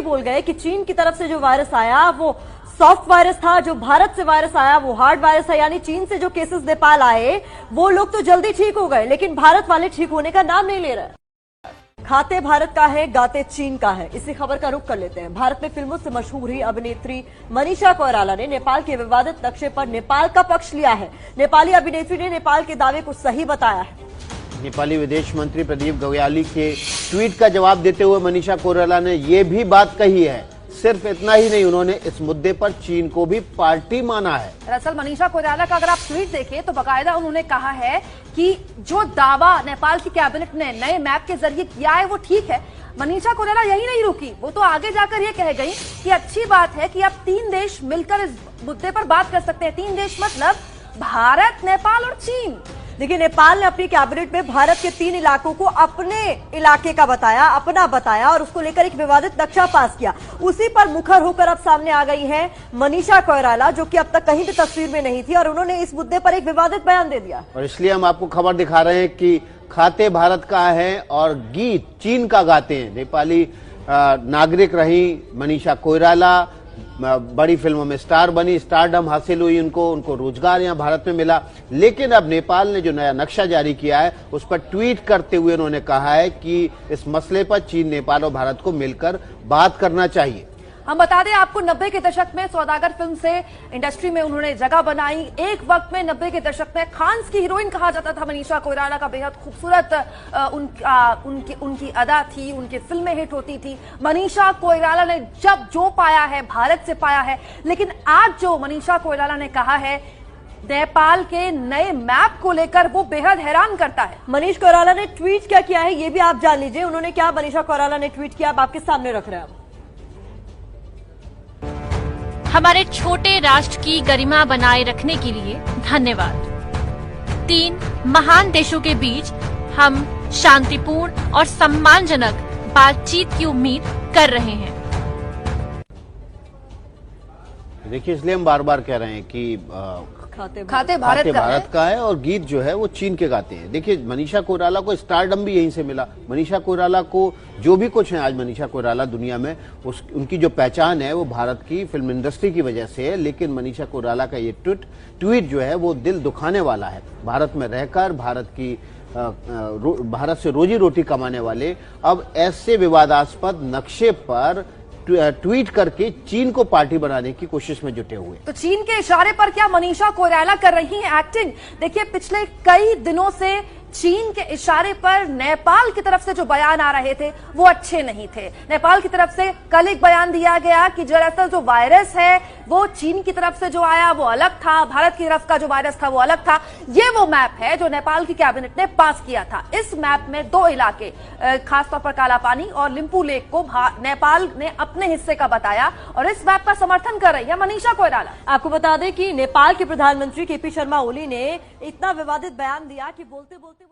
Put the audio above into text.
बोल गए कि चीन की तरफ से जो वायरस आया वो सॉफ्ट वायरस था, जो भारत से वायरस आया वो हार्ड वायरस है। यानी चीन से जो केसेस नेपाल आए वो लोग तो जल्दी ठीक हो गए, लेकिन भारत वाले ठीक होने का नाम नहीं ले रहे। खाते भारत का है, गाते चीन का है, इसी खबर का रुख कर लेते हैं। भारत में फिल्मों से मशहूर हुई अभिनेत्री मनीषा कोइराला ने नेपाल के विवादित नक्शे पर नेपाल का पक्ष लिया है। नेपाली अभिनेत्री ने नेपाल के दावे को सही बताया है। नेपाली विदेश मंत्री प्रदीप गव्याली के ट्वीट का जवाब देते हुए मनीषा कोइराला ने ये भी बात कही है। सिर्फ इतना ही नहीं, उन्होंने इस मुद्दे पर चीन को भी पार्टी माना है। दरअसल मनीषा कोइराला का अगर आप ट्वीट देखें तो बाकायदा उन्होंने कहा है कि जो दावा नेपाल की कैबिनेट ने नए मैप के जरिए किया है वो ठीक है। मनीषा कोइराला यही नहीं रुकी, वो तो आगे जाकर ये कह गई कि अच्छी बात है कि अब 3 देश मिलकर इस मुद्दे पर बात कर सकते हैं। 3 देश मतलब भारत, नेपाल और चीन। देखिए, नेपाल ने अपनी कैबिनेट में भारत के 3 इलाकों को अपने इलाके का बताया, अपना बताया और उसको लेकर एक विवादित नक्शा पास किया। उसी पर मुखर होकर अब सामने आ गई है मनीषा कोइराला, जो कि अब तक कहीं भी तस्वीर में नहीं थी, और उन्होंने इस मुद्दे पर एक विवादित बयान दे दिया। और इसलिए हम आपको खबर दिखा रहे हैं कि खाते भारत का है और गीत चीन का गाते हैं। नेपाली नागरिक रही मनीषा कोइराला, बड़ी फिल्मों में स्टार बनी, स्टारडम हासिल हुई उनको रोजगार यहाँ भारत में मिला। लेकिन अब नेपाल ने जो नया नक्शा जारी किया है उस पर ट्वीट करते हुए उन्होंने कहा है कि इस मसले पर चीन, नेपाल और भारत को मिलकर बात करना चाहिए। हम बता दें आपको, 90 के दशक में सौदागर फिल्म से इंडस्ट्री में उन्होंने जगह बनाई। एक वक्त में 90 के दशक में खान्स की हीरोइन कहा जाता था मनीषा कोइराला का। बेहद खूबसूरत उनकी अदा थी, उनकी फिल्में हिट होती थी। मनीषा कोइराला ने जब जो पाया है भारत से पाया है, लेकिन आज जो मनीषा कोइराला ने कहा है नेपाल के नए मैप को लेकर वो बेहद हैरान करता है। मनीष कोइराला ने ट्वीट क्या किया है ये भी आप जान लीजिए। उन्होंने क्या मनीषा कोइराला ने ट्वीट किया, आप आपके सामने रख रहे हैं। हमारे छोटे राष्ट्र की गरिमा बनाए रखने के लिए धन्यवाद। 3 महान देशों के बीच हम शांतिपूर्ण और सम्मानजनक बातचीत की उम्मीद कर रहे हैं। देखिए, इसलिए हम बार बार कह रहे हैं कि खाते भारत का है और गीत जो है वो चीन के गाते हैं। देखिए, मनीषा कोइराला को स्टारडम भी यहीं से मिला। मनीषा कोइराला को जो भी कुछ है आज मनीषा कोइराला दुनिया में, उनकी जो पहचान है वो भारत की फिल्म इंडस्ट्री की वजह से है। लेकिन मनीषा कोइराला का ये ट्वीट जो है वो दिल दुखाने वाला है। भारत में रहकर भारत से रोजी रोटी कमाने वाले अब ऐसे विवादास्पद नक्शे पर ट्वीट करके चीन को पार्टी बनाने की कोशिश में जुटे हुए। तो चीन के इशारे पर क्या मनीषा कोइराला कर रही हैं एक्टिंग? देखिए, पिछले कई दिनों से चीन के इशारे पर नेपाल की तरफ से जो बयान आ रहे थे वो अच्छे नहीं थे। नेपाल की तरफ से कल एक बयान दिया गया कि दरअसल जो वायरस है वो चीन की तरफ से जो आया वो अलग था, भारत की तरफ का जो वायरस था वो अलग था। ये वो मैप है जो नेपाल की कैबिनेट ने पास किया था। इस मैप में 2 इलाके, खासतौर पर कालापानी और लिम्पू लेक को नेपाल ने अपने हिस्से का बताया और इस मैप का समर्थन कर रही है मनीषा कोइराला। आपको बता दें कि नेपाल के प्रधानमंत्री केपी शर्मा ओली ने इतना विवादित बयान दिया कि बोलते बोलते